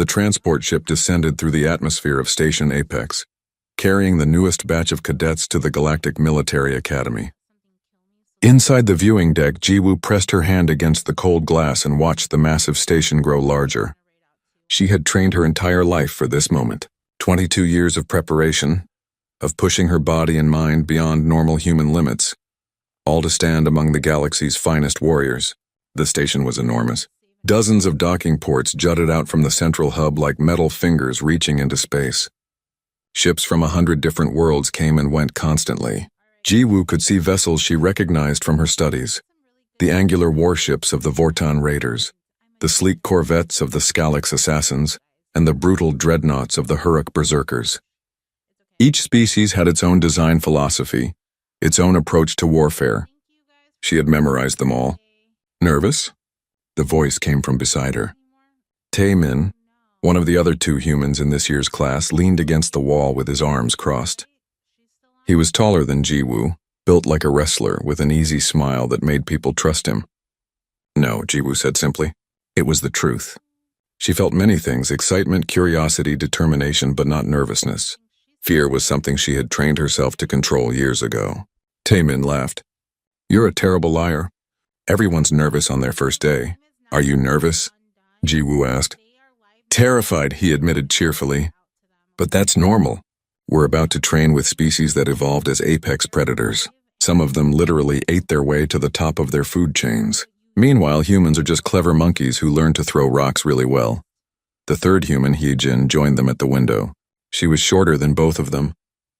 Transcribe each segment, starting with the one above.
The transport ship descended through the atmosphere of Station Apex, carrying the newest batch of cadets to the Galactic Military Academy. Inside the viewing deck, Jiwoo pressed her hand against the cold glass and watched the massive station grow larger. She had trained her entire life for this moment. 22 years of preparation, of pushing her body and mind beyond normal human limits, all to stand among the galaxy's finest warriors. The station was enormous. Dozens of docking ports jutted out from the central hub like metal fingers reaching into space. Ships from 100 different worlds came and went constantly. Jiwoo could see vessels she recognized from her studies. The angular warships of the Vortan Raiders, the sleek corvettes of the Scalix Assassins, and the brutal dreadnoughts of the Huruk Berserkers. Each species had its own design philosophy, its own approach to warfare. She had memorized them all. Nervous? The voice came from beside her. Taemin, one of the other two humans in this year's class, leaned against the wall with his arms crossed. He was taller than Jiwoo, built like a wrestler with an easy smile that made people trust him. No, Jiwoo said simply. It was the truth. She felt many things: excitement, curiosity, determination, but not nervousness. Fear was something she had trained herself to control years ago. Taemin laughed. You're a terrible liar. Everyone's nervous on their first day. Are you nervous? Jiwoo asked. Terrified, he admitted cheerfully. But that's normal. We're about to train with species that evolved as apex predators. Some of them literally ate their way to the top of their food chains. Meanwhile, humans are just clever monkeys who learn to throw rocks really well. The third human, Heejin, joined them at the window. She was shorter than both of them,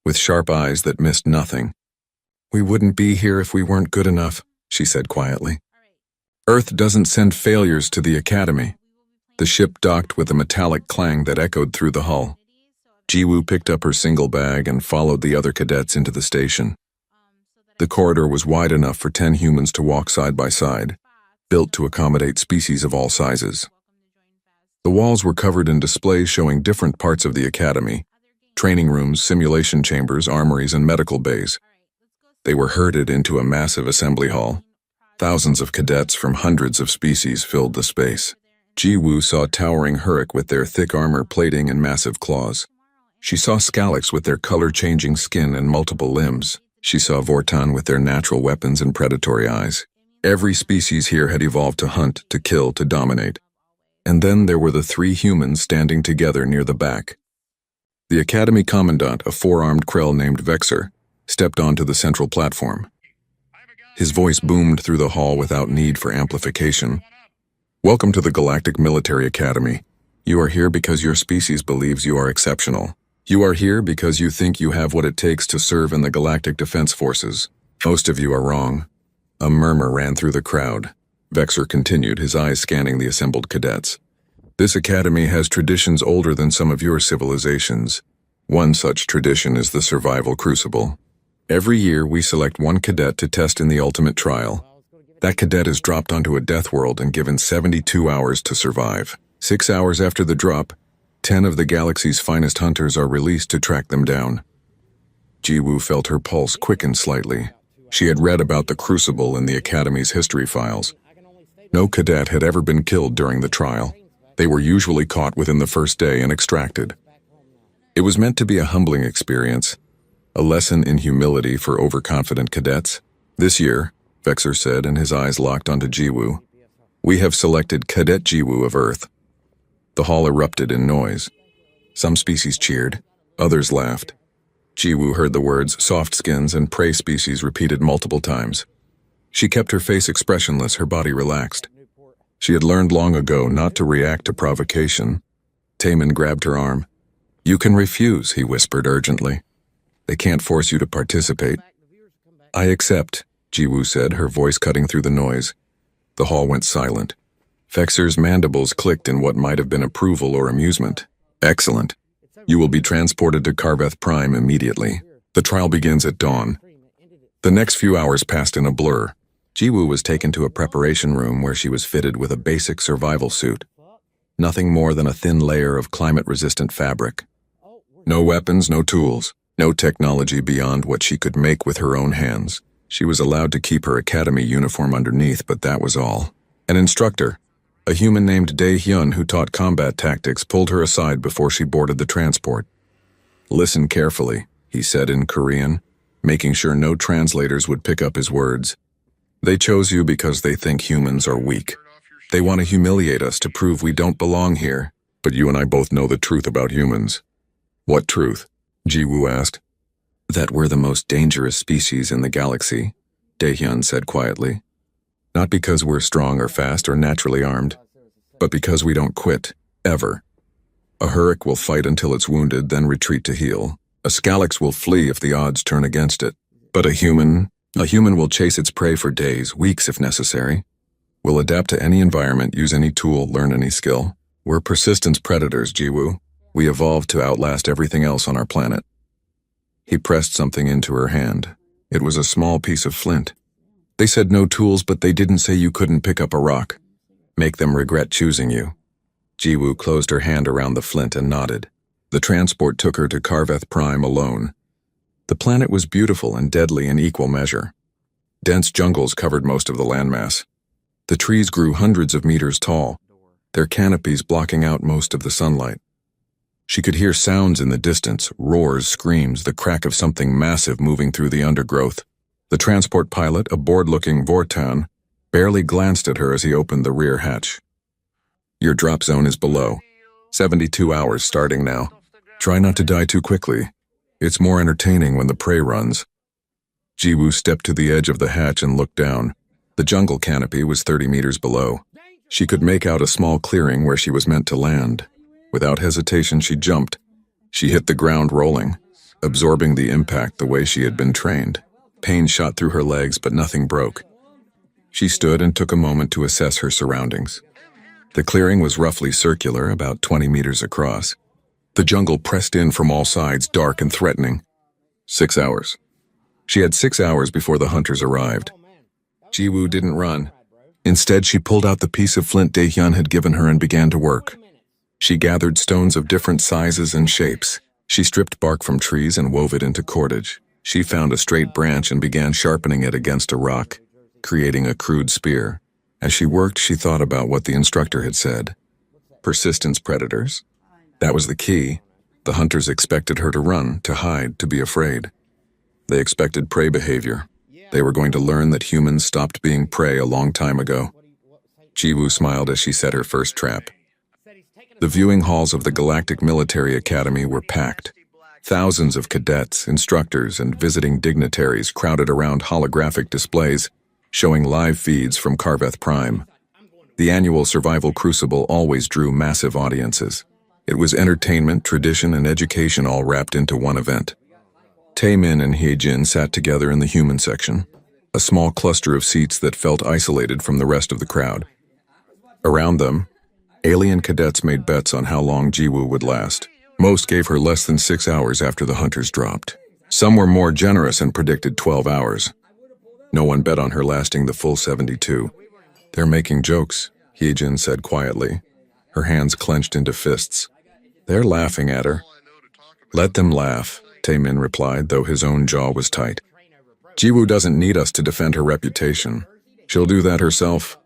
with sharp eyes that missed nothing. We wouldn't be here if we weren't good enough, she said quietly. Earth doesn't send failures to the Academy. The ship docked with a metallic clang that echoed through the hull. Jiwoo picked up her single bag and followed the other cadets into the station. The corridor was wide enough for 10 humans to walk side by side, built to accommodate species of all sizes. The walls were covered in displays showing different parts of the Academy: training rooms, simulation chambers, armories, and medical bays. They were herded into a massive assembly hall. Thousands of cadets from hundreds of species filled the space. Jiwoo saw towering Huruk with their thick armor plating and massive claws. She saw Scalix with their color-changing skin and multiple limbs. She saw Vortan with their natural weapons and predatory eyes. Every species here had evolved to hunt, to kill, to dominate. And then there were the 3 humans standing together near the back. The Academy Commandant, a 4-armed Krell named Vexer, stepped onto the central platform. His voice boomed through the hall without need for amplification. Welcome to the Galactic Military Academy. You are here because your species believes you are exceptional. You are here because you think you have what it takes to serve in the Galactic Defense Forces. Most of you are wrong. A murmur ran through the crowd. Vexer continued, his eyes scanning the assembled cadets. This academy has traditions older than some of your civilizations. One such tradition is the survival crucible. Every year, we select one cadet to test in the ultimate trial. That cadet is dropped onto a death world and given 72 hours to survive. 6 hours after the drop, 10 of the galaxy's finest hunters are released to track them down. Jiwoo felt her pulse quicken slightly. She had read about the crucible in the Academy's history files. No cadet had ever been killed during the trial. They were usually caught within the first day and extracted. It was meant to be a humbling experience, a lesson in humility for overconfident cadets. This year, Vexer said, and his eyes locked onto Jiwoo, we have selected Cadet Jiwoo of Earth. The hall erupted in noise. Some species cheered, others laughed. Jiwoo heard the words soft skins and prey species repeated multiple times. She kept her face expressionless, her body relaxed. She had learned long ago not to react to provocation. Taemin grabbed her arm. You can refuse, he whispered urgently. They can't force you to participate. I accept, Jiwoo said, her voice cutting through the noise. The hall went silent. Vexer's mandibles clicked in what might have been approval or amusement. Excellent. You will be transported to Carveth Prime immediately. The trial begins at dawn. The next few hours passed in a blur. Jiwoo was taken to a preparation room where she was fitted with a basic survival suit. Nothing more than a thin layer of climate-resistant fabric. No weapons, no tools, no technology beyond what she could make with her own hands. She was allowed to keep her academy uniform underneath, but that was all. An instructor, A human named Dae-hyun who taught combat tactics pulled her aside before she boarded the transport. "Listen carefully," he said in Korean, making sure no translators would pick up his words. "They chose you because they think humans are weak. They want to humiliate us to prove we don't belong here. But you and I both know the truth about humans." "What truth?" Ji-woo asked. "That we're the most dangerous species in the galaxy," Dae-hyun said quietly. "Not because we're strong or fast or naturally armed, but because we don't quit, ever. A Hurric will fight until it's wounded, then retreat to heal. A Scalix will flee if the odds turn against it. But a human will chase its prey for days, weeks if necessary. Will adapt to any environment, use any tool, learn any skill. We're persistence predators, Ji-woo. We evolved to outlast everything else on our planet." He pressed something into her hand. It was a small piece of flint. "They said no tools, but they didn't say you couldn't pick up a rock. Make them regret choosing you." Ji-woo closed her hand around the flint and nodded. The transport took her to Carveth Prime alone. The planet was beautiful and deadly in equal measure. Dense jungles covered most of the landmass. The trees grew hundreds of meters tall, their canopies blocking out most of the sunlight. She could hear sounds in the distance, roars, screams, the crack of something massive moving through the undergrowth. The transport pilot, a bored-looking Vortan, barely glanced at her as he opened the rear hatch. "Your drop zone is below. 72 hours starting now. Try not to die too quickly. It's more entertaining when the prey runs." Ji-woo stepped to the edge of the hatch and looked down. The jungle canopy was 30 meters below. She could make out a small clearing where she was meant to land. Without hesitation, she jumped. She hit the ground rolling, absorbing the impact the way she had been trained. Pain shot through her legs, but nothing broke. She stood and took a moment to assess her surroundings. The clearing was roughly circular, about 20 meters across. The jungle pressed in from all sides, dark and threatening. 6 hours. She had 6 hours before the hunters arrived. Ji-woo didn't run. Instead, she pulled out the piece of flint Dae-hyun had given her and began to work. She gathered stones of different sizes and shapes. She stripped bark from trees and wove it into cordage. She found a straight branch and began sharpening it against a rock, creating a crude spear. As she worked, she thought about what the instructor had said. Persistence predators. That was the key. The hunters expected her to run, to hide, to be afraid. They expected prey behavior. They were going to learn that humans stopped being prey a long time ago. Ji-woo smiled as she set her first trap. The viewing halls of the Galactic Military Academy were packed. Thousands of cadets, instructors, and visiting dignitaries crowded around holographic displays, showing live feeds from Carveth Prime. The annual Survival Crucible always drew massive audiences. It was entertainment, tradition, and education all wrapped into one event. Taemin and Hyejin sat together in the human section, a small cluster of seats that felt isolated from the rest of the crowd. Around them, alien cadets made bets on how long Ji-woo would last. Most gave her less than 6 hours after the hunters dropped. Some were more generous and predicted 12 hours. No one bet on her lasting the full 72. "They're making jokes," Hyejin said quietly, her hands clenched into fists. "They're laughing at her." "Let them laugh," Taemin replied, though his own jaw was tight. "Ji-woo doesn't need us to defend her reputation. She'll do that herself."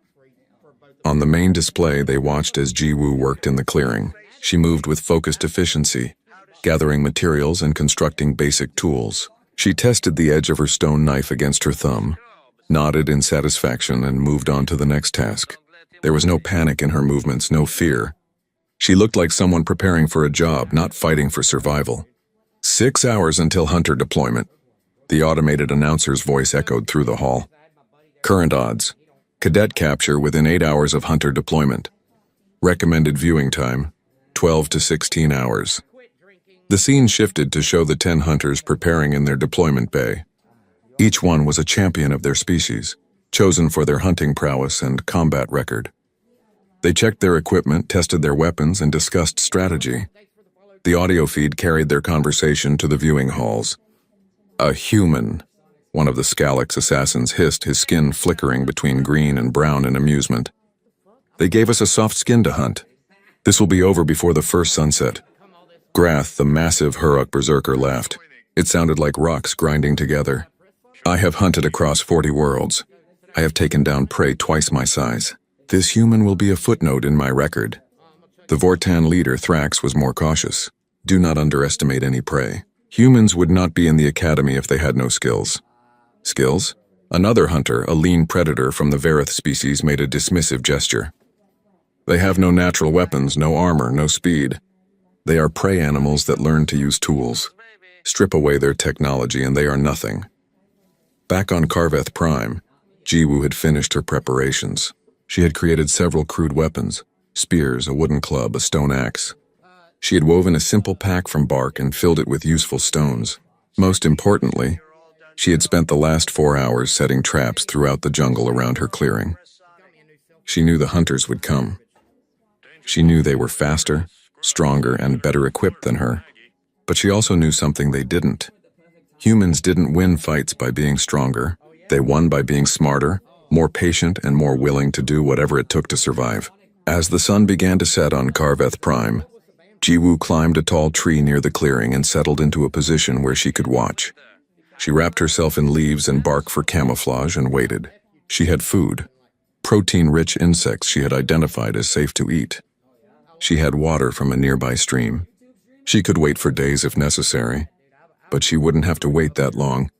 On the main display, they watched as Ji-woo worked in the clearing. She moved with focused efficiency, gathering materials and constructing basic tools. She tested the edge of her stone knife against her thumb, nodded in satisfaction, and moved on to the next task. There was no panic in her movements, no fear. She looked like someone preparing for a job, not fighting for survival. 6 hours until hunter deployment. The automated announcer's voice echoed through the hall. Current odds. Cadet capture within 8 hours of hunter deployment. Recommended viewing time, 12 to 16 hours. The scene shifted to show the 10 hunters preparing in their deployment bay. Each one was a champion of their species, chosen for their hunting prowess and combat record. They checked their equipment, tested their weapons, and discussed strategy. The audio feed carried their conversation to the viewing halls. "A human," one of the Scalix assassins hissed, his skin flickering between green and brown in amusement. "They gave us a soft skin to hunt. This will be over before the first sunset." Grath, the massive Huruk berserker, laughed. It sounded like rocks grinding together. "I have hunted across 40 worlds. I have taken down prey twice my size. This human will be a footnote in my record. The Vortan leader, Thrax, was more cautious. Do not underestimate any prey. Humans would not be in the academy if they had no skills. Skills? Another hunter, a lean predator from the Varith species, made a dismissive gesture. They have no natural weapons, no armor, no speed. They are prey animals that learn to use tools. Strip away their technology and they are nothing. Back on Carveth Prime, Jiwoo had finished her preparations. She had created several crude weapons: spears, a wooden club, a stone axe. She had woven a simple pack from bark and filled it with useful stones. Most importantly, she had spent the last 4 hours setting traps throughout the jungle around her clearing. She knew the hunters would come. She knew they were faster, stronger, and better equipped than her. But she also knew something they didn't. Humans didn't win fights by being stronger. They won by being smarter, more patient, and more willing to do whatever it took to survive. As the sun began to set on Carveth Prime, Jiwoo climbed a tall tree near the clearing and settled into a position where she could watch. She wrapped herself in leaves and bark for camouflage and waited. She had food, protein-rich insects she had identified as safe to eat. She had water from a nearby stream. She could wait for days if necessary, but she wouldn't have to wait that long.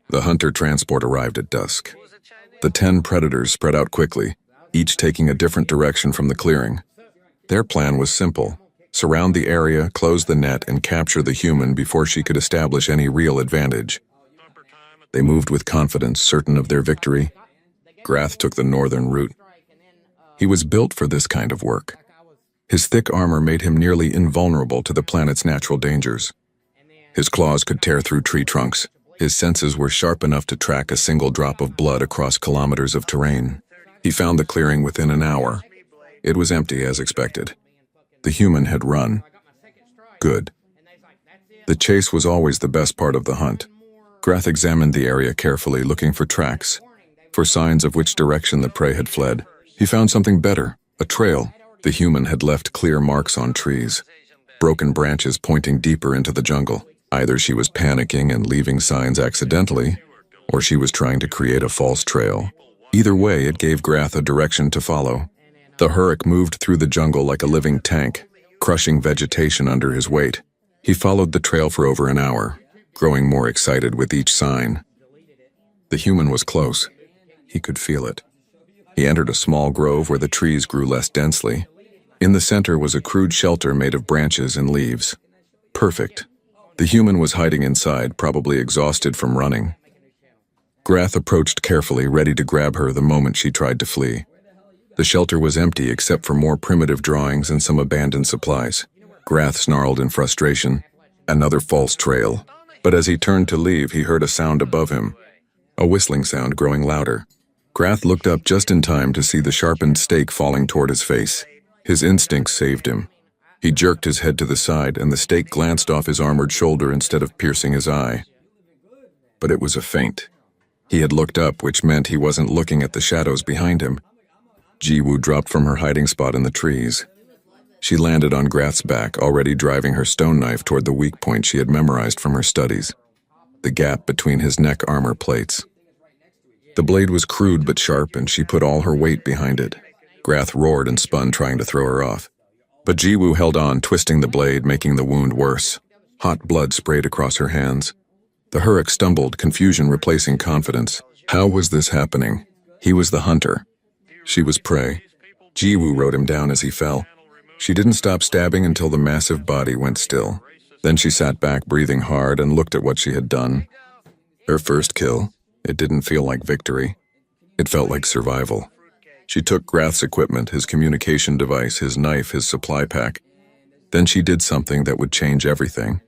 The hunter transport arrived at dusk. The 10 predators spread out quickly, each taking a different direction from the clearing. Their plan was simple: surround the area, close the net, and capture the human before she could establish any real advantage. They moved with confidence, certain of their victory. Grath took the northern route. He was built for this kind of work. His thick armor made him nearly invulnerable to the planet's natural dangers. His claws could tear through tree trunks. His senses were sharp enough to track a single drop of blood across kilometers of terrain. He found the clearing within an hour. It was empty as expected. The human had run. Good. The chase was always the best part of the hunt. Grath examined the area carefully, looking for tracks, for signs of which direction the prey had fled. He found something better: a trail. The human had left clear marks on trees, broken branches pointing deeper into the jungle. Either she was panicking and leaving signs accidentally, or she was trying to create a false trail. Either way, it gave Grath a direction to follow. The Hurric moved through the jungle like a living tank, crushing vegetation under his weight. He followed the trail for over an hour, growing more excited with each sign. The human was close. He could feel it. He entered a small grove where the trees grew less densely. In the center was a crude shelter made of branches and leaves. Perfect. The human was hiding inside, probably exhausted from running. Grath approached carefully, ready to grab her the moment she tried to flee. The shelter was empty except for more primitive drawings and some abandoned supplies. Grath snarled in frustration. Another false trail. But as he turned to leave, he heard a sound above him. A whistling sound growing louder. Grath looked up just in time to see the sharpened stake falling toward his face. His instincts saved him. He jerked his head to the side, and the stake glanced off his armored shoulder instead of piercing his eye. But it was a feint. He had looked up, which meant he wasn't looking at the shadows behind him. Jiwoo dropped from her hiding spot in the trees. She landed on Grath's back, already driving her stone knife toward the weak point she had memorized from her studies: the gap between his neck armor plates. The blade was crude but sharp, and she put all her weight behind it. Grath roared and spun, trying to throw her off. But Jiwoo held on, twisting the blade, making the wound worse. Hot blood sprayed across her hands. The Hurric stumbled, confusion replacing confidence. How was this happening? He was the hunter. She was prey. Jiwoo rode him down as he fell. She didn't stop stabbing until the massive body went still. Then she sat back, breathing hard, and looked at what she had done. Her first kill. It didn't feel like victory. It felt like survival. She took Grath's equipment, his communication device, his knife, his supply pack. Then she did something that would change everything.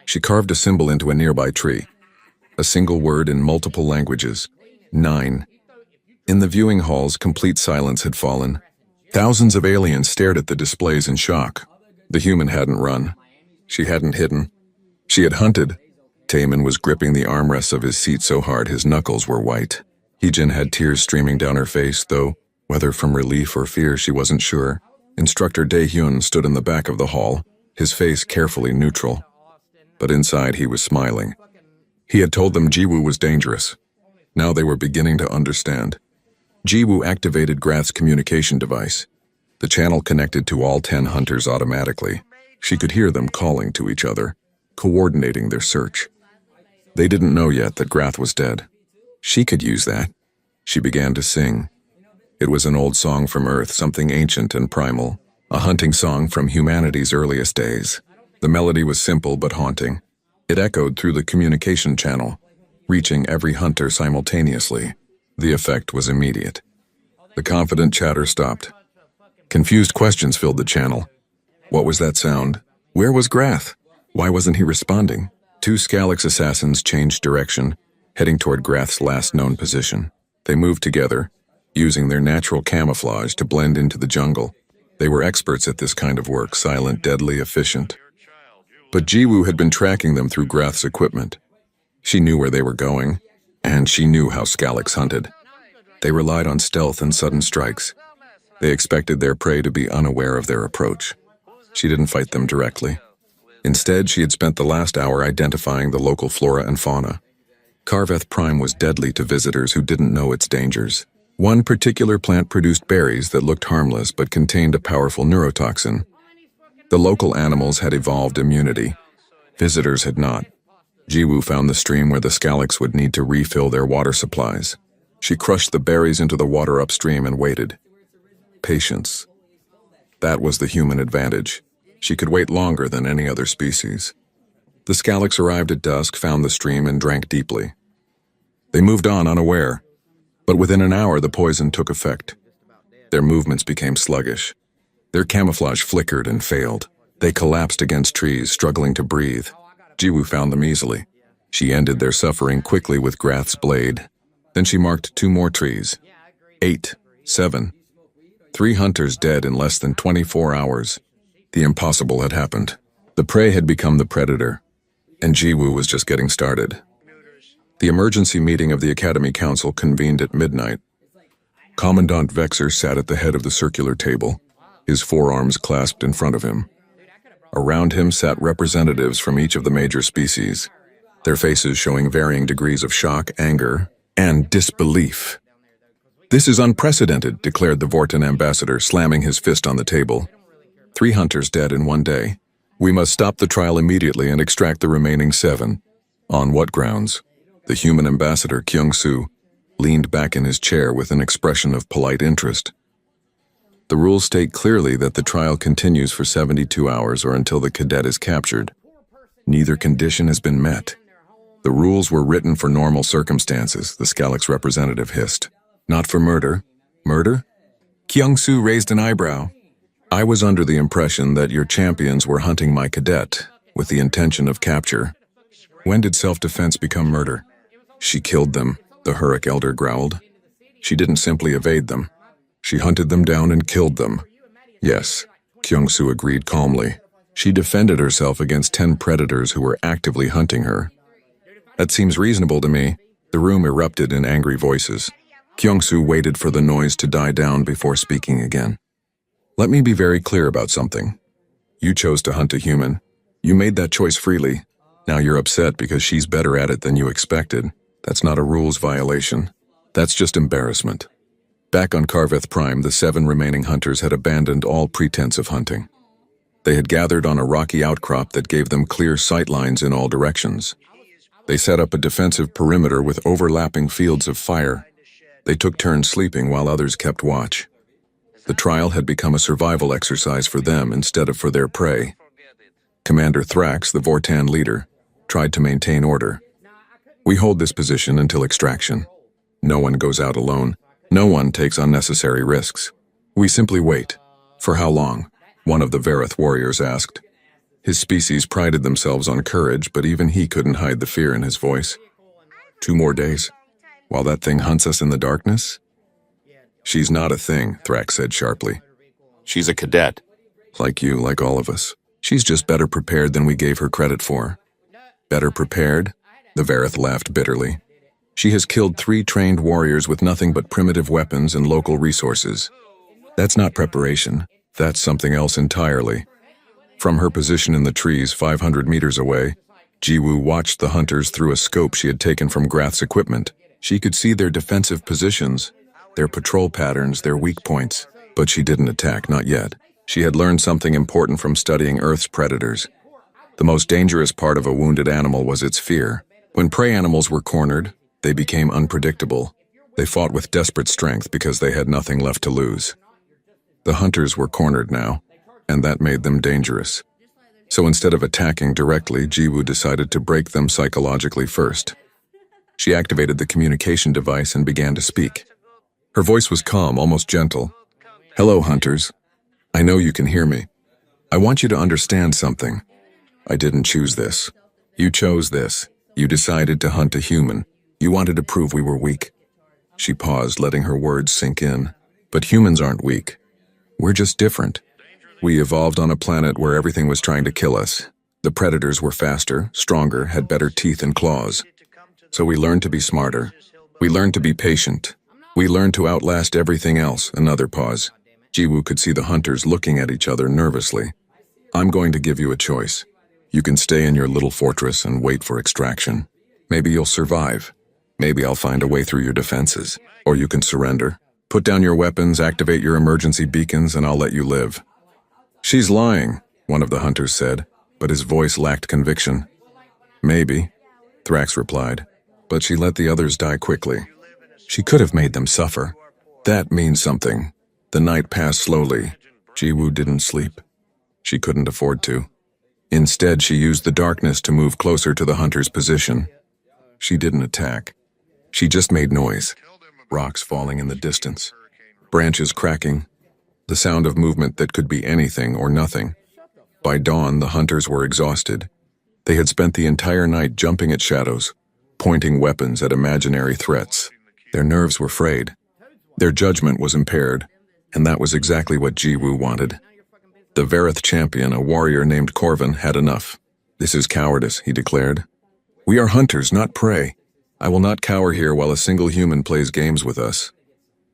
She carved a symbol into a nearby tree. A single word in multiple languages. 9. In the viewing halls, complete silence had fallen. Thousands of aliens stared at the displays in shock. The human hadn't run. She hadn't hidden. She had hunted. Taemin was gripping the armrests of his seat so hard his knuckles were white. Heejin had tears streaming down her face, though whether from relief or fear she wasn't sure. Instructor Daehyun stood in the back of the hall, his face carefully neutral. But inside he was smiling. He had told them Jiwoo was dangerous. Now they were beginning to understand. Jiwoo activated Grath's communication device. The channel connected to all 10 hunters automatically. She could hear them calling to each other, coordinating their search. They didn't know yet that Grath was dead. She could use that. She began to sing. It was an old song from Earth, something ancient and primal, a hunting song from humanity's earliest days. The melody was simple but haunting. It echoed through the communication channel, reaching every hunter simultaneously. The effect was immediate. The confident chatter stopped. Confused questions filled the channel. What was that sound? Where was Grath? Why wasn't he responding? 2 Scalix assassins changed direction, heading toward Grath's last known position. They moved together, using their natural camouflage to blend into the jungle. They were experts at this kind of work, silent, deadly, efficient. But Jiwoo had been tracking them through Grath's equipment. She knew where they were going, and she knew how Scalix hunted. They relied on stealth and sudden strikes. They expected their prey to be unaware of their approach. She didn't fight them directly. Instead, she had spent the last hour identifying the local flora and fauna. Carveth Prime was deadly to visitors who didn't know its dangers. One particular plant produced berries that looked harmless but contained a powerful neurotoxin. The local animals had evolved immunity. Visitors had not. Jiwoo found the stream where the Scalix would need to refill their water supplies. She crushed the berries into the water upstream and waited. Patience. That was the human advantage. She could wait longer than any other species. The Scalix arrived at dusk, found the stream, and drank deeply. They moved on unaware, but within an hour the poison took effect. Their movements became sluggish. Their camouflage flickered and failed. They collapsed against trees, struggling to breathe. Jiwoo found them easily. She ended their suffering quickly with Grath's blade. Then she marked 2 more trees. 8, 7. 3 hunters dead in less than 24 hours. The impossible had happened. The prey had become the predator, and Jiwoo was just getting started. The emergency meeting of the Academy Council convened at midnight. Commandant Vexer sat at the head of the circular table, his forearms clasped in front of him. Around him sat representatives from each of the major species, their faces showing varying degrees of shock, anger, and disbelief. "This is unprecedented," declared the Vorten ambassador, slamming his fist on the table. 3 hunters dead in 1 day. We must stop the trial immediately and extract the remaining 7. On what grounds? The human ambassador, Kyung-soo, leaned back in his chair with an expression of polite interest. The rules state clearly that the trial continues for 72 hours or until the cadet is captured. Neither condition has been met. The rules were written for normal circumstances, the Scalix representative hissed. Not for murder. Murder? Kyung-soo raised an eyebrow. I was under the impression that your champions were hunting my cadet with the intention of capture. When did self-defense become murder? She killed them, the Hurric elder growled. She didn't simply evade them. She hunted them down and killed them. Yes, Kyung-soo agreed calmly. She defended herself against 10 predators who were actively hunting her. That seems reasonable to me. The room erupted in angry voices. Kyung-soo waited for the noise to die down before speaking again. Let me be very clear about something. You chose to hunt a human. You made that choice freely. Now you're upset because she's better at it than you expected. That's not a rules violation. That's just embarrassment. Back on Carveth Prime, the 7 remaining hunters had abandoned all pretense of hunting. They had gathered on a rocky outcrop that gave them clear sight lines in all directions. They set up a defensive perimeter with overlapping fields of fire. They took turns sleeping while others kept watch. The trial had become a survival exercise for them instead of for their prey. Commander Thrax, the Vortan leader, tried to maintain order. We hold this position until extraction. No one goes out alone. No one takes unnecessary risks. We simply wait. For how long? One of the Vareth warriors asked. His species prided themselves on courage, but even he couldn't hide the fear in his voice. 2 more days? While that thing hunts us in the darkness? She's not a thing, Thrax said sharply. She's a cadet. Like you, like all of us. She's just better prepared than we gave her credit for. Better prepared? The Vareth laughed bitterly. She has killed 3 trained warriors with nothing but primitive weapons and local resources. That's not preparation. That's something else entirely. From her position in the trees 500 meters away, Jiwoo watched the hunters through a scope she had taken from Grath's equipment. She could see their defensive positions, their patrol patterns, their weak points. But she didn't attack, not yet. She had learned something important from studying Earth's predators. The most dangerous part of a wounded animal was its fear. When prey animals were cornered, they became unpredictable. They fought with desperate strength because they had nothing left to lose. The hunters were cornered now, and that made them dangerous. So instead of attacking directly, Jiwoo decided to break them psychologically first. She activated the communication device and began to speak. Her voice was calm, almost gentle. "Hello, hunters. I know you can hear me. I want you to understand something. I didn't choose this. You chose this. You decided to hunt a human. You wanted to prove we were weak." She paused, letting her words sink in. "But humans aren't weak. We're just different. We evolved on a planet where everything was trying to kill us. The predators were faster, stronger, had better teeth and claws. So we learned to be smarter. We learned to be patient. We learned to outlast everything else." Another pause. Jiwoo could see the hunters looking at each other nervously. "I'm going to give you a choice. You can stay in your little fortress and wait for extraction. Maybe you'll survive. Maybe I'll find a way through your defenses. Or you can surrender. Put down your weapons, activate your emergency beacons, and I'll let you live." "She's lying," one of the hunters said, but his voice lacked conviction. "Maybe," Thrax replied, "but she let the others die quickly. She could have made them suffer. That means something." The night passed slowly. Jiwoo didn't sleep. She couldn't afford to. Instead, she used the darkness to move closer to the hunter's position. She didn't attack. She just made noise. Rocks falling in the distance. Branches cracking. The sound of movement that could be anything or nothing. By dawn, the hunters were exhausted. They had spent the entire night jumping at shadows, pointing weapons at imaginary threats. Their nerves were frayed. Their judgment was impaired, and that was exactly what Jiwoo wanted. The Verith champion, a warrior named Corvin, had enough. "This is cowardice," he declared. "We are hunters, not prey. I will not cower here while a single human plays games with us."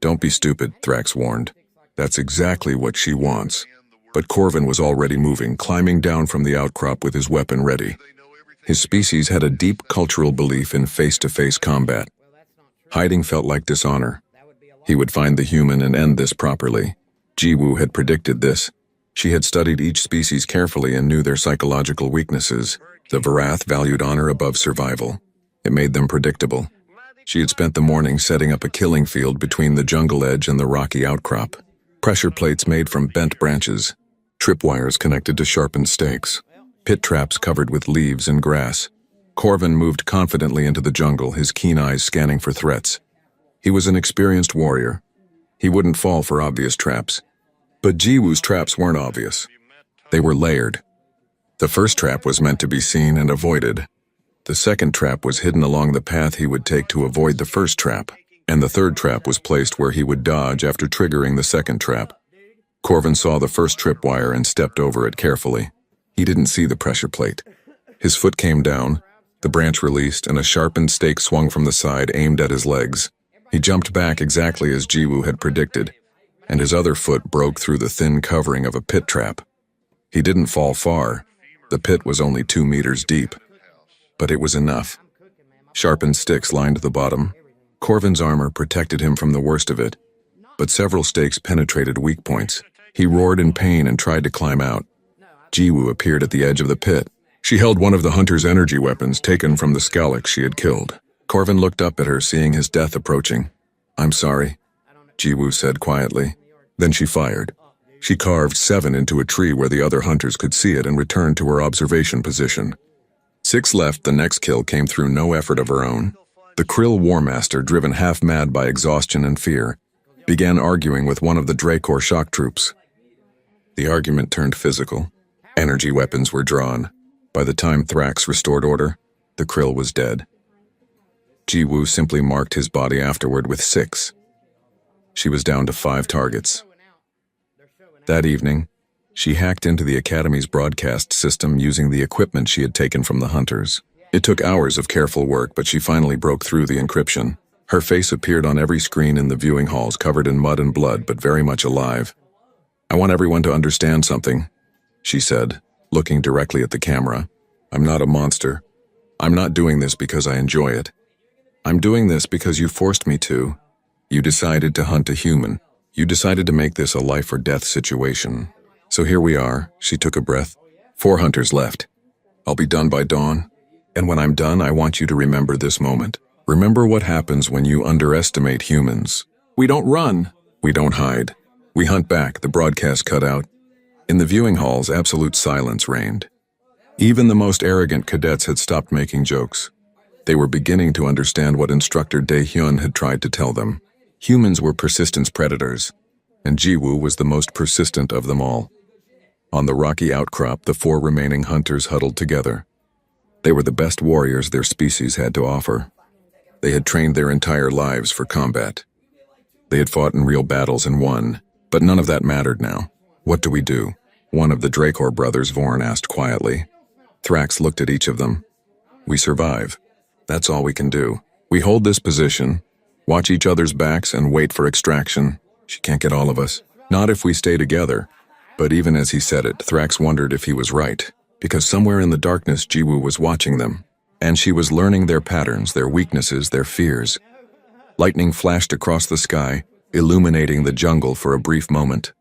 "Don't be stupid," Thrax warned. "That's exactly what she wants." But Corvin was already moving, climbing down from the outcrop with his weapon ready. His species had a deep cultural belief in face-to-face combat. Hiding felt like dishonor. He would find the human and end this properly. Jiwoo had predicted this. She had studied each species carefully and knew their psychological weaknesses. The Verith valued honor above survival. It made them predictable. She had spent the morning setting up a killing field between the jungle edge and the rocky outcrop. Pressure plates made from bent branches. Tripwires connected to sharpened stakes. Pit traps covered with leaves and grass. Corvin moved confidently into the jungle, his keen eyes scanning for threats. He was an experienced warrior. He wouldn't fall for obvious traps. But Jiwoo's traps weren't obvious. They were layered. The first trap was meant to be seen and avoided. The second trap was hidden along the path he would take to avoid the first trap, and the third trap was placed where he would dodge after triggering the second trap. Corvin saw the first tripwire and stepped over it carefully. He didn't see the pressure plate. His foot came down, the branch released, and a sharpened stake swung from the side aimed at his legs. He jumped back exactly as Jiwoo had predicted, and his other foot broke through the thin covering of a pit trap. He didn't fall far. The pit was only 2 meters deep. But it was enough. Sharpened sticks lined the bottom. Corvin's armor protected him from the worst of it, but several stakes penetrated weak points. He roared in pain and tried to climb out. Jiwoo appeared at the edge of the pit. She held one of the hunter's energy weapons taken from the Skalix she had killed. Corvin looked up at her, seeing his death approaching. "I'm sorry," Jiwoo said quietly. Then she fired. She carved 7 into a tree where the other hunters could see it and returned to her observation position. 6 left. The next kill came through no effort of her own. The Krill War Master, driven half-mad by exhaustion and fear, began arguing with one of the Dracor shock troops. The argument turned physical. Energy weapons were drawn. By the time Thrax restored order, the Krill was dead. Jiwoo simply marked his body afterward with 6. She was down to 5 targets. That evening, she hacked into the Academy's broadcast system using the equipment she had taken from the hunters. It took hours of careful work, but she finally broke through the encryption. Her face appeared on every screen in the viewing halls, covered in mud and blood, but very much alive. "I want everyone to understand something," she said, looking directly at the camera. "I'm not a monster. I'm not doing this because I enjoy it. I'm doing this because you forced me to. You decided to hunt a human. You decided to make this a life or death situation. So here we are, she took a breath. 4 hunters left. I'll be done by dawn. And when I'm done, I want you to remember this moment. Remember what happens when you underestimate humans. We don't run. We don't hide. We hunt back, the broadcast cut out. In the viewing halls, absolute silence reigned. Even the most arrogant cadets had stopped making jokes. They were beginning to understand what Instructor Dae-hyun had tried to tell them. Humans were persistence predators, and Ji-woo was the most persistent of them all. On the rocky outcrop, the 4 remaining hunters huddled together. They were the best warriors their species had to offer. They had trained their entire lives for combat. They had fought in real battles and won, but none of that mattered now. What do we do? One of the Dracor brothers, Vorn, asked quietly. Thrax looked at each of them. We survive. That's all we can do. We hold this position, watch each other's backs, and wait for extraction. She can't get all of us. Not if we stay together. But even as he said it, Thrax wondered if he was right, because somewhere in the darkness Ji-woo was watching them, and she was learning their patterns, their weaknesses, their fears. Lightning flashed across the sky, illuminating the jungle for a brief moment.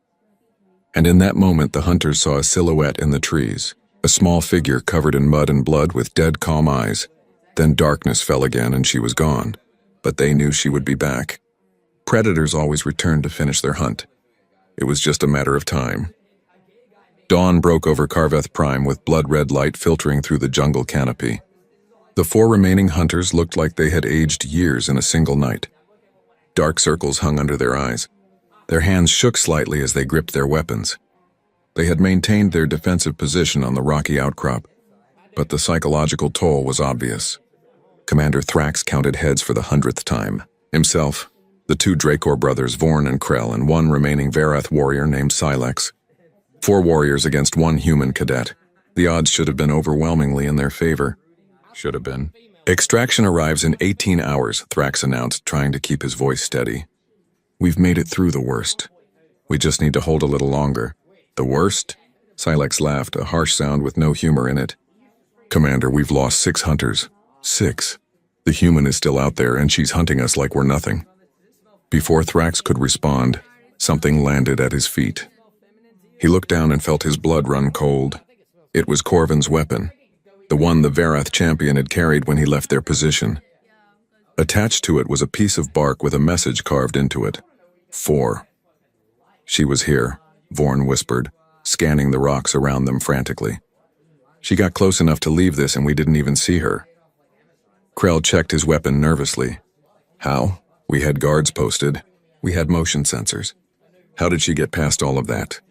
And in that moment the hunters saw a silhouette in the trees, a small figure covered in mud and blood with dead calm eyes. Then darkness fell again and she was gone, but they knew she would be back. Predators always returned to finish their hunt. It was just a matter of time. Dawn broke over Carveth Prime with blood-red light filtering through the jungle canopy. The 4 remaining hunters looked like they had aged years in a single night. Dark circles hung under their eyes. Their hands shook slightly as they gripped their weapons. They had maintained their defensive position on the rocky outcrop, but the psychological toll was obvious. Commander Thrax counted heads for the 100th time. Himself, the 2 Dracor brothers, Vorn and Krell, and 1 remaining Varath warrior named Silex. 4 warriors against 1 human cadet. The odds should have been overwhelmingly in their favor. Should have been. Extraction arrives in 18 hours, Thrax announced, trying to keep his voice steady. We've made it through the worst. We just need to hold a little longer. The worst? Silex laughed, a harsh sound with no humor in it. Commander, we've lost 6 hunters. 6. The human is still out there and she's hunting us like we're nothing. Before Thrax could respond, something landed at his feet. He looked down and felt his blood run cold. It was Corvin's weapon, the one the Varath champion had carried when he left their position. Attached to it was a piece of bark with a message carved into it. 4. She was here, Vorn whispered, scanning the rocks around them frantically. She got close enough to leave this and we didn't even see her. Krell checked his weapon nervously. How? We had guards posted. We had motion sensors. How did she get past all of that?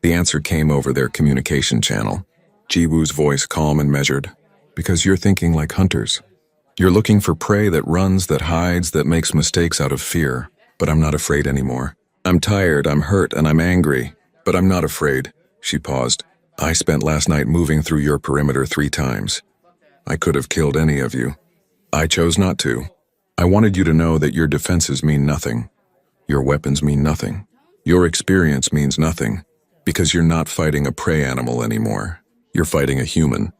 The answer came over their communication channel. Ji-woo's voice calm and measured. Because you're thinking like hunters. You're looking for prey that runs, that hides, that makes mistakes out of fear. But I'm not afraid anymore. I'm tired, I'm hurt, and I'm angry. But I'm not afraid. She paused. I spent last night moving through your perimeter 3 times. I could have killed any of you. I chose not to. I wanted you to know that your defenses mean nothing. Your weapons mean nothing. Your experience means nothing. Because you're not fighting a prey animal anymore. You're fighting a human.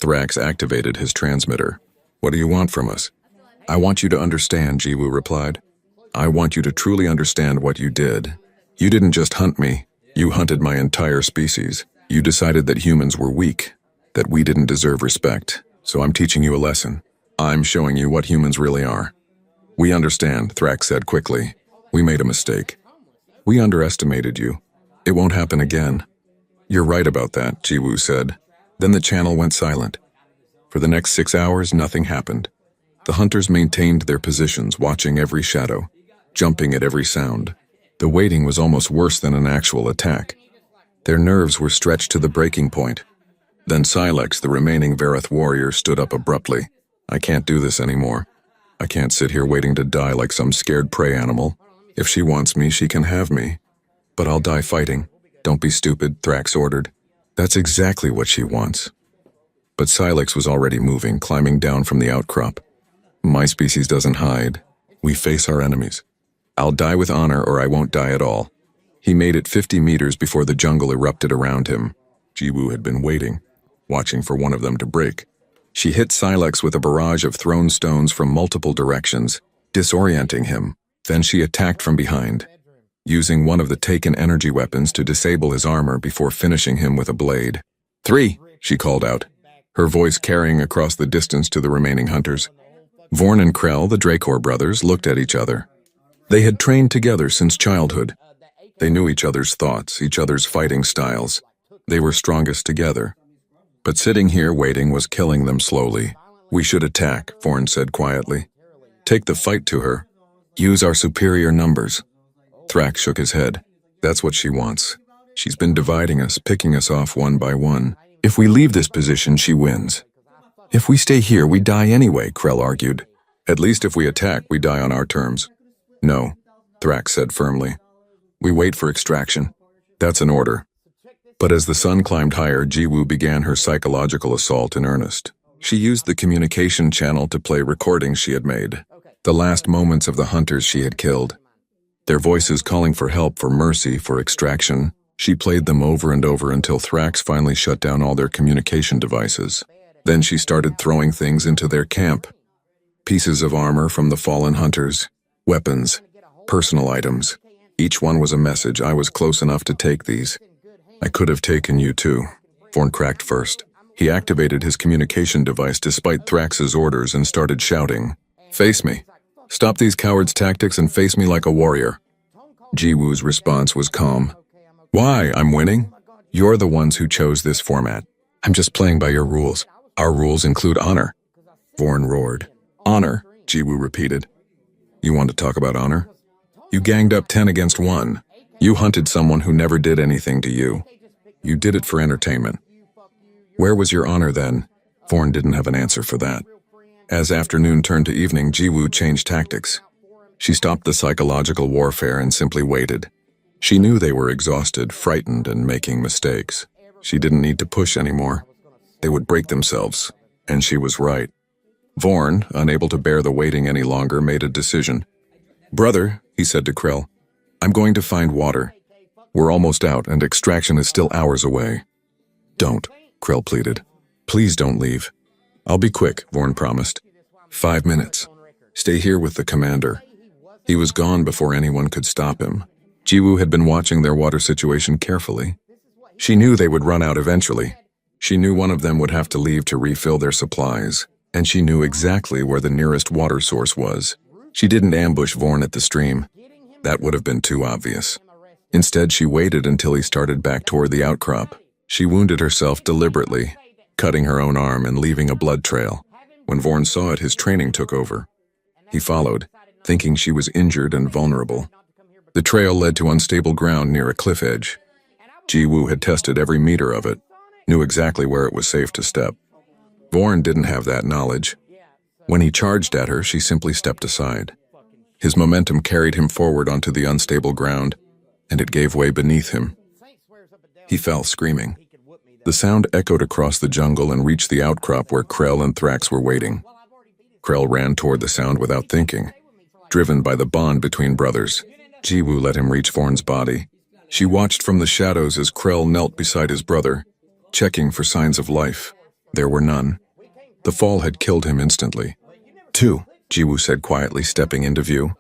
Thrax activated his transmitter. What do you want from us? I want you to understand, Ji-woo replied. I want you to truly understand what you did. You didn't just hunt me. You hunted my entire species. You decided that humans were weak, that we didn't deserve respect. So I'm teaching you a lesson. I'm showing you what humans really are. We understand, Thrax said quickly. We made a mistake. We underestimated you. It won't happen again. You're right about that, Ji-woo said. Then the channel went silent. For the next 6 hours, nothing happened. The hunters maintained their positions, watching every shadow, jumping at every sound. The waiting was almost worse than an actual attack. Their nerves were stretched to the breaking point. Then Silex, the remaining Varath warrior, stood up abruptly. I can't do this anymore. I can't sit here waiting to die like some scared prey animal. If she wants me, she can have me. But I'll die fighting. Don't be stupid, Thrax ordered. That's exactly what she wants. But Silex was already moving, climbing down from the outcrop. My species doesn't hide. We face our enemies. I'll die with honor or I won't die at all. He made it 50 meters before the jungle erupted around him. Ji-woo had been waiting, watching for one of them to break. She hit Silex with a barrage of thrown stones from multiple directions, disorienting him. Then she attacked from behind, using one of the taken energy weapons to disable his armor before finishing him with a blade. 3, she called out, her voice carrying across the distance to the remaining hunters. Vorn and Krell, the Dracor brothers, looked at each other. They had trained together since childhood. They knew each other's thoughts, each other's fighting styles. They were strongest together. But sitting here waiting was killing them slowly. We should attack, Vorn said quietly. Take the fight to her. Use our superior numbers. Thrax shook his head. That's what she wants. She's been dividing us, picking us off one by one. If we leave this position, she wins. If we stay here, we die anyway, Krell argued. At least if we attack, we die on our terms. No, Thrax said firmly. We wait for extraction. That's an order. But as the sun climbed higher, Jiwoo began her psychological assault in earnest. She used the communication channel to play recordings she had made, the last moments of the hunters she had killed. Their voices calling for help, for mercy, for extraction. She played them over and over until Thrax finally shut down all their communication devices. Then she started throwing things into their camp. Pieces of armor from the fallen hunters, weapons, personal items. Each one was a message. I was close enough to take these. I could have taken you too. Vorn cracked first. He activated his communication device despite Thrax's orders and started shouting, "Face me. Stop these cowards' tactics and face me like a warrior." Jiwoo's response was calm. Why? I'm winning? You're the ones who chose this format. I'm just playing by your rules. Our rules include honor. Vorn roared. Honor, Jiwoo repeated. You want to talk about honor? You ganged up 10 against 1. You hunted someone who never did anything to you. You did it for entertainment. Where was your honor then? Vorn didn't have an answer for that. As afternoon turned to evening, Jiwoo changed tactics. She stopped the psychological warfare and simply waited. She knew they were exhausted, frightened, and making mistakes. She didn't need to push anymore. They would break themselves, and she was right. Vorn, unable to bear the waiting any longer, made a decision. Brother, he said to Krell, I'm going to find water. We're almost out, and extraction is still hours away. Don't, Krell pleaded. Please don't leave. I'll be quick, Vorn promised. 5 minutes. Stay here with the commander. He was gone before anyone could stop him. Jiwoo had been watching their water situation carefully. She knew they would run out eventually. She knew one of them would have to leave to refill their supplies, and she knew exactly where the nearest water source was. She didn't ambush Vorn at the stream. That would have been too obvious. Instead, she waited until he started back toward the outcrop. She wounded herself deliberately, cutting her own arm and leaving a blood trail. When Vorn saw it, his training took over. He followed, thinking she was injured and vulnerable. The trail led to unstable ground near a cliff edge. Jiwoo had tested every meter of it, knew exactly where it was safe to step. Vorn didn't have that knowledge. When he charged at her, she simply stepped aside. His momentum carried him forward onto the unstable ground, and it gave way beneath him. He fell, screaming. The sound echoed across the jungle and reached the outcrop where Krell and Thrax were waiting. Krell ran toward the sound without thinking, driven by the bond between brothers. Jiwoo let him reach Vorn's body. She watched from the shadows as Krell knelt beside his brother, checking for signs of life. There were none. The fall had killed him instantly. 2, Jiwoo said quietly, stepping into view.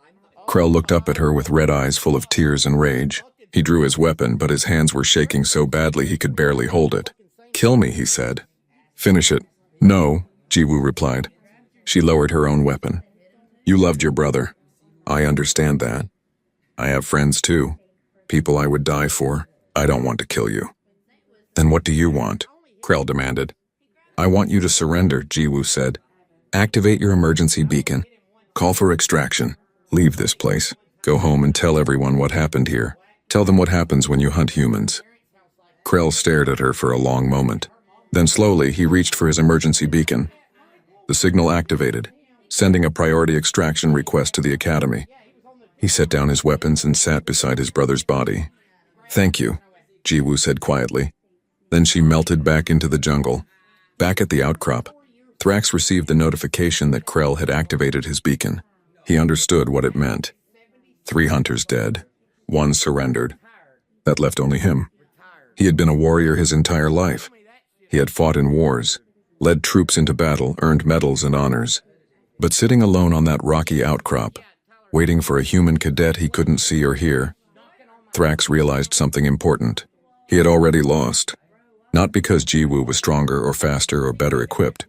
Krell looked up at her with red eyes full of tears and rage. He drew his weapon, but his hands were shaking so badly he could barely hold it. Kill me, he said. Finish it. No, Jiwoo replied. She lowered her own weapon. You loved your brother. I understand that. I have friends too. People I would die for. I don't want to kill you. Then what do you want? Krell demanded. I want you to surrender, Jiwoo said. Activate your emergency beacon. Call for extraction. Leave this place. Go home and tell everyone what happened here. Tell them what happens when you hunt humans. Krell stared at her for a long moment. Then slowly he reached for his emergency beacon. The signal activated, sending a priority extraction request to the Academy. He set down his weapons and sat beside his brother's body. Thank you, Jiwoo said quietly. Then she melted back into the jungle. Back at the outcrop, Thrax received the notification that Krell had activated his beacon. He understood what it meant. 3 hunters dead. 1 surrendered. That left only him. He had been a warrior his entire life. He had fought in wars, led troops into battle, earned medals and honors. But sitting alone on that rocky outcrop, waiting for a human cadet he couldn't see or hear. Thrax realized something important. He had already lost. Not because Jiwoo was stronger or faster or better equipped,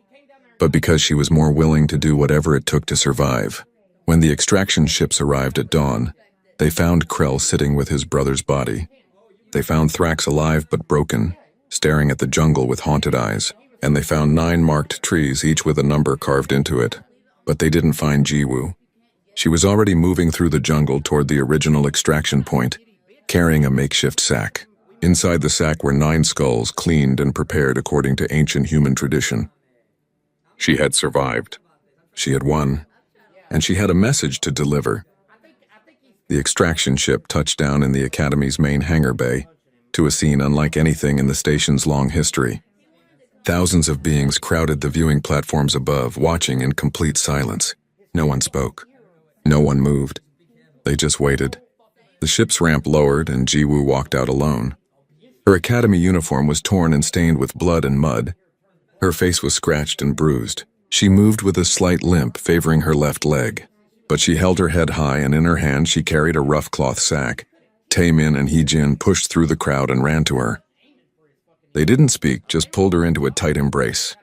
but because she was more willing to do whatever it took to survive. When the extraction ships arrived at dawn, they found Krell sitting with his brother's body. They found Thrax alive but broken, staring at the jungle with haunted eyes, and they found 9 marked trees, each with a number carved into it. But they didn't find Jiwoo. She was already moving through the jungle toward the original extraction point, carrying a makeshift sack. Inside the sack were 9 skulls, cleaned and prepared according to ancient human tradition. She had survived. She had won. And she had a message to deliver. The extraction ship touched down in the Academy's main hangar bay, to a scene unlike anything in the station's long history. Thousands of beings crowded the viewing platforms above, watching in complete silence. No one spoke. No one moved. They just waited. The ship's ramp lowered and Jiwoo walked out alone. Her Academy uniform was torn and stained with blood and mud. Her face was scratched and bruised. She moved with a slight limp, favoring her left leg. But she held her head high, and in her hand she carried a rough cloth sack. Taemin and Heejin pushed through the crowd and ran to her. They didn't speak, just pulled her into a tight embrace.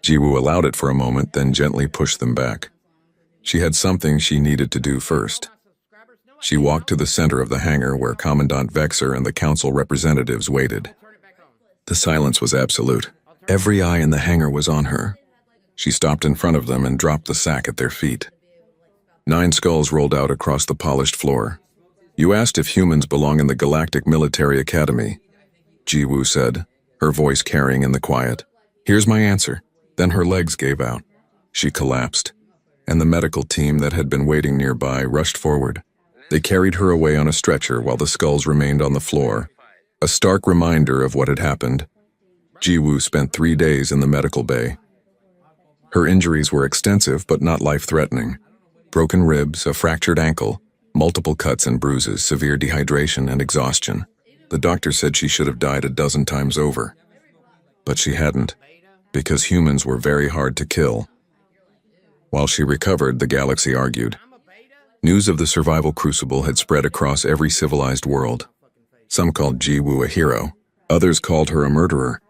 Jiwoo allowed it for a moment, then gently pushed them back. She had something she needed to do first. She walked to the center of the hangar where Commandant Vexer and the council representatives waited. The silence was absolute. Every eye in the hangar was on her. She stopped in front of them and dropped the sack at their feet. 9 skulls rolled out across the polished floor. "You asked if humans belong in the Galactic Military Academy," Jiwoo said, her voice carrying in the quiet. "Here's my answer." Then her legs gave out. She collapsed, and the medical team that had been waiting nearby rushed forward. They carried her away on a stretcher while the skulls remained on the floor, a stark reminder of what had happened. Jiwoo spent 3 days in the medical bay. Her injuries were extensive but not life-threatening. Broken ribs, a fractured ankle, multiple cuts and bruises, severe dehydration and exhaustion. The doctor said she should have died a dozen times over. But she hadn't, because humans were very hard to kill. While she recovered, the galaxy argued. News of the survival crucible had spread across every civilized world. Some called Jiwoo a hero, others called her a murderer.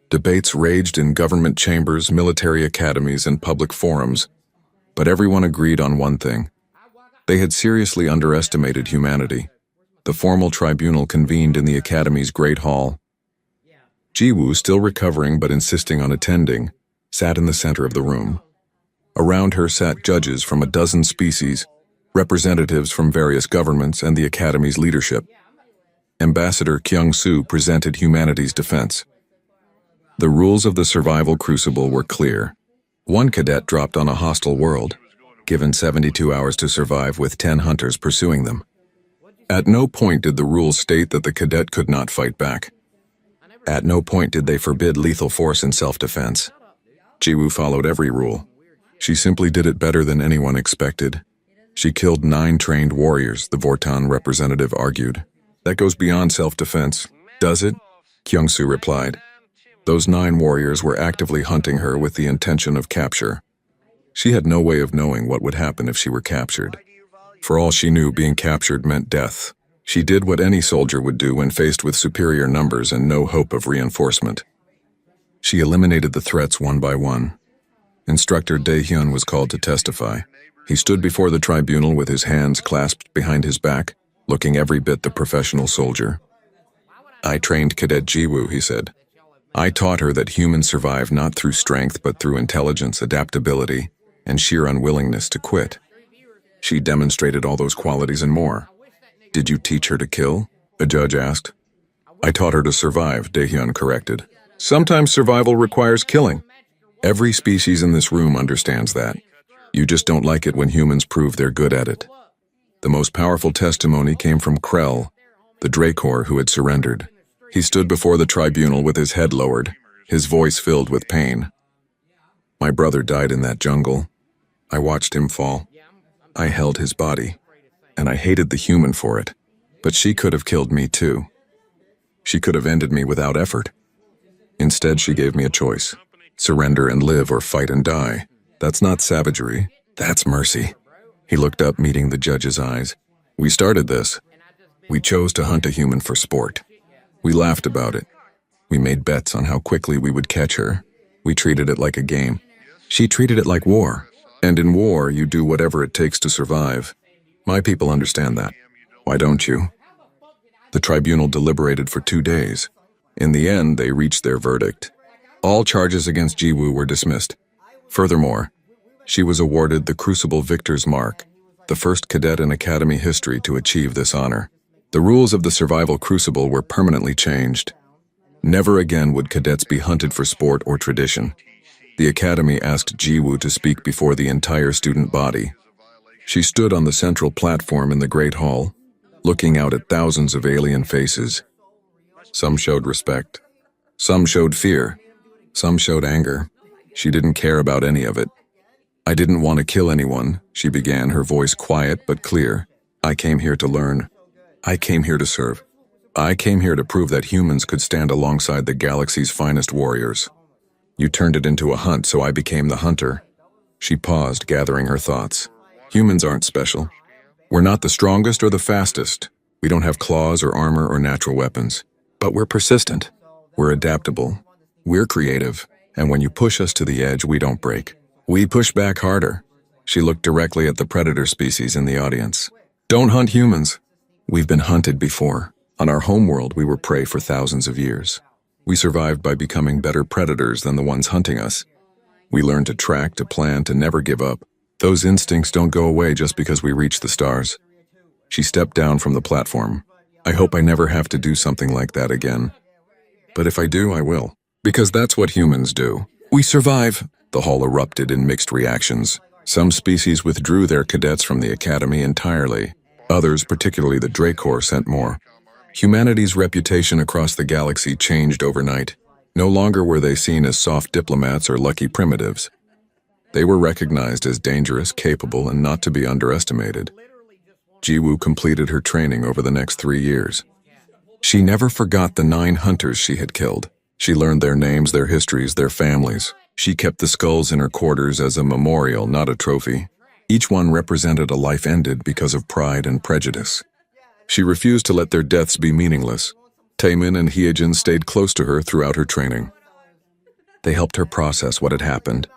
Debates raged in government chambers, military academies, and public forums, but everyone agreed on one thing. They had seriously underestimated humanity. The formal tribunal convened in the Academy's Great Hall. Jiwoo, still recovering but insisting on attending, sat in the center of the room. Around her sat judges from a dozen species, representatives from various governments and the Academy's leadership. Ambassador Kyung-soo presented humanity's defense. The rules of the survival crucible were clear. 1 cadet dropped on a hostile world, given 72 hours to survive with 10 hunters pursuing them. At no point did the rules state that the cadet could not fight back. At no point did they forbid lethal force in self-defense. Jiwoo followed every rule. She simply did it better than anyone expected. She killed 9 trained warriors, the Vortan representative argued. That goes beyond self-defense, does it? Kyung-soo replied. Those 9 warriors were actively hunting her with the intention of capture. She had no way of knowing what would happen if she were captured. For all she knew, being captured meant death. She did what any soldier would do when faced with superior numbers and no hope of reinforcement. She eliminated the threats one by one. Instructor Dae-hyun was called to testify. He stood before the tribunal with his hands clasped behind his back, looking every bit the professional soldier. "I trained Cadet Jiwoo," he said. "I taught her that humans survive not through strength but through intelligence, adaptability, and sheer unwillingness to quit. She demonstrated all those qualities and more." "Did you teach her to kill?" a judge asked. "I taught her to survive," Dae-hyun corrected. "Sometimes survival requires killing. Every species in this room understands that. You just don't like it when humans prove they're good at it." The most powerful testimony came from Krell, the Dracor who had surrendered. He stood before the tribunal with his head lowered, his voice filled with pain. "My brother died in that jungle. I watched him fall. I held his body, and I hated the human for it. But she could have killed me too. She could have ended me without effort. Instead, she gave me a choice. Surrender and live or fight and die. That's not savagery. That's mercy. He looked up, meeting the judge's eyes. We started this. We chose to hunt a human for sport. We laughed about it. We made bets on how quickly we would catch her. We treated it like a game. She treated it like war. And in war, you do whatever it takes to survive. My people understand that. Why don't you? The tribunal deliberated for 2 days. In the end, they reached their verdict. All charges against Jiwoo were dismissed. Furthermore, she was awarded the Crucible Victor's Mark, the first cadet in Academy history to achieve this honor. The rules of the Survival Crucible were permanently changed. Never again would cadets be hunted for sport or tradition. The Academy asked Jiwoo to speak before the entire student body. She stood on the central platform in the Great Hall, looking out at thousands of alien faces. Some showed respect. Some showed fear. Some showed anger. She didn't care about any of it. I didn't want to kill anyone, she began, her voice quiet but clear. I came here to learn. I came here to serve. I came here to prove that humans could stand alongside the galaxy's finest warriors. You turned it into a hunt, so I became the hunter. She paused, gathering her thoughts. Humans aren't special. We're not the strongest or the fastest. We don't have claws or armor or natural weapons. But we're persistent. We're adaptable. We're creative. And when you push us to the edge, we don't break. We push back harder. She looked directly at the predator species in the audience. Don't hunt humans. We've been hunted before. On our homeworld, we were prey for thousands of years. We survived by becoming better predators than the ones hunting us. We learned to track, to plan, to never give up. Those instincts don't go away just because we reach the stars. She stepped down from the platform. I hope I never have to do something like that again. But if I do, I will. Because that's what humans do. We survive. The hall erupted in mixed reactions. Some species withdrew their cadets from the Academy entirely. Others, particularly the Dracor, sent more. Humanity's reputation across the galaxy changed overnight. No longer were they seen as soft diplomats or lucky primitives. They were recognized as dangerous, capable, and not to be underestimated. Jiwoo completed her training over the next 3 years. She never forgot the 9 hunters she had killed. She learned their names, their histories, their families. She kept the skulls in her quarters as a memorial, not a trophy. Each one represented a life ended because of pride and prejudice. She refused to let their deaths be meaningless. Taemin and Hyejin stayed close to her throughout her training. They helped her process what had happened,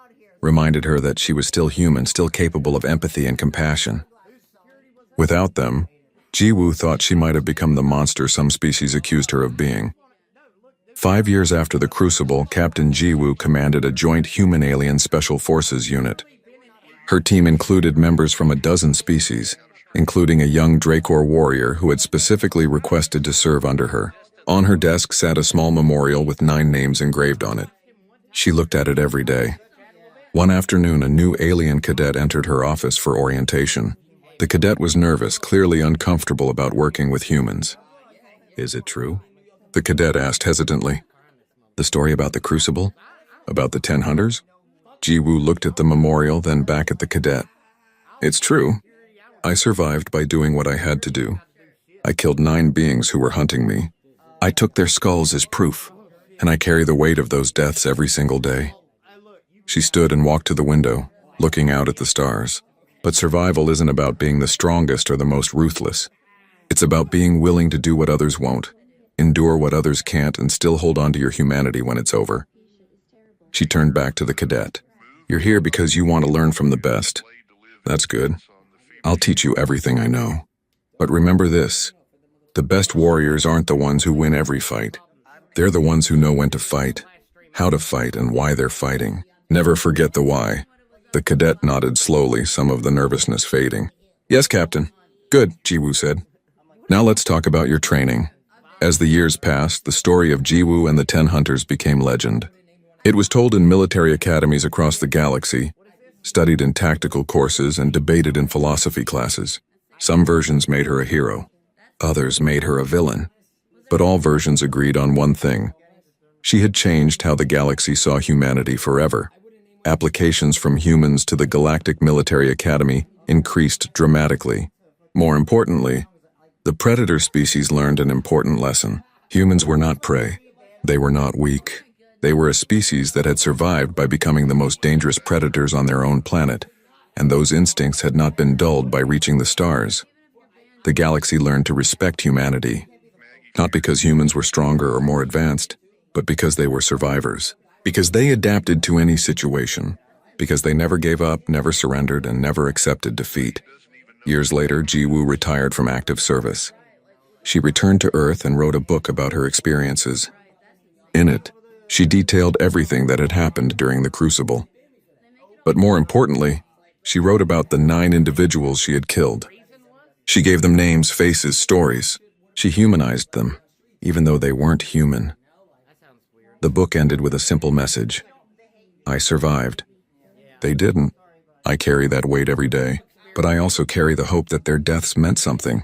reminded her that she was still human, still capable of empathy and compassion. Without them, Jiwoo thought she might have become the monster some species accused her of being. 5 years after the Crucible, Captain Jiwoo commanded a joint human-alien special forces unit. Her team included members from a dozen species, including a young Dracor warrior who had specifically requested to serve under her. On her desk sat a small memorial with 9 names engraved on it. She looked at it every day. One afternoon, a new alien cadet entered her office for orientation. The cadet was nervous, clearly uncomfortable about working with humans. Is it true? The cadet asked hesitantly. The story about the Crucible? About the 10 hunters? Jiwoo looked at the memorial, then back at the cadet. It's true. I survived by doing what I had to do. I killed 9 beings who were hunting me. I took their skulls as proof, and I carry the weight of those deaths every single day. She stood and walked to the window, looking out at the stars. But survival isn't about being the strongest or the most ruthless. It's about being willing to do what others won't, endure what others can't, and still hold on to your humanity when it's over. She turned back to the cadet. You're here because you want to learn from the best. That's good. I'll teach you everything I know. But remember this, the best warriors aren't the ones who win every fight. They're the ones who know when to fight, how to fight, and why they're fighting. Never forget the why. The cadet nodded slowly, some of the nervousness fading. Yes, Captain. Good, Jiwoo said. Now let's talk about your training. As the years passed, the story of Jiwoo and the 10 hunters became legend. It was told in military academies across the galaxy, studied in tactical courses, and debated in philosophy classes. Some versions made her a hero. Others made her a villain. But all versions agreed on one thing. She had changed how the galaxy saw humanity forever. Applications from humans to the Galactic Military Academy increased dramatically. More importantly, the predator species learned an important lesson. Humans were not prey. They were not weak. They were a species that had survived by becoming the most dangerous predators on their own planet. and those instincts had not been dulled by reaching the stars. The galaxy learned to respect humanity, not because humans were stronger or more advanced, but because they were survivors. Because they adapted to any situation. Because they never gave up, never surrendered, and never accepted defeat. Years later, Ji-woo retired from active service. She returned to Earth and wrote a book about her experiences. In it, she detailed everything that had happened during the Crucible. But more importantly, she wrote about the 9 individuals she had killed. She gave them names, faces, stories. She humanized them, even though they weren't human. The book ended with a simple message. I survived. They didn't. I carry that weight every day, but I also carry the hope that their deaths meant something.